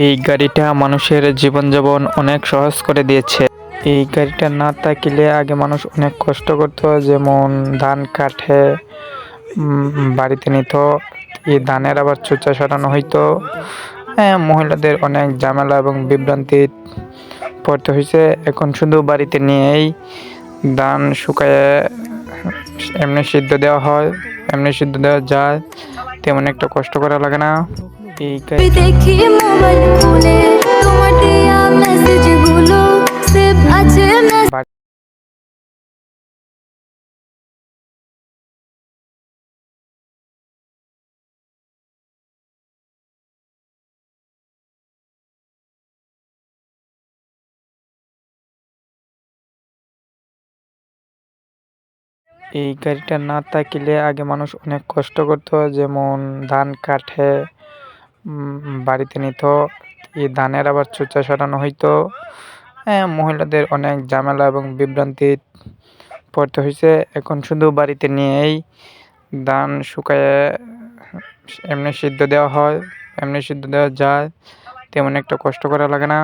এই গাড়িটা মানুষের জীবনযাপন অনেক সহজ করে দিয়েছে। এই গাড়িটা না থাকলে আগে মানুষ অনেক কষ্ট করতো, যেমন ধান কাটে বাড়িতে নিত, এই ধানের আবার চুচা সরানো হইতো। মহিলাদের অনেক ঝামেলা এবং বিভ্রান্তি পড়তে হয়েছে। এখন শুধু বাড়িতে নিয়েই ধান শুকায়ে এমনি সিদ্ধ দেওয়া হয়, এমনি সিদ্ধ দেওয়া যায়, তেমন একটা কষ্ট করা লাগে না। এই দেখি মোবাইল ফোনে তোমার দেয়া মেসেজগুলো সেভ আছে। এই গাড়িটা না থাকলে আগে মানুষ অনেক কষ্ট করতো, যেমন ধান কাটে বাড়িতে নিত, এই ধানের আবার চুচা সরানো হইতো। মহিলাদের অনেক ঝামেলা এবং বিভ্রান্তি পড়তে হয়েছে। এখন শুধু বাড়িতে নিয়েই ধান শুকায়ে এমনি সিদ্ধ দেওয়া হয়, এমনি সিদ্ধ দেওয়া যায়, তেমন একটা কষ্ট করা লাগে না।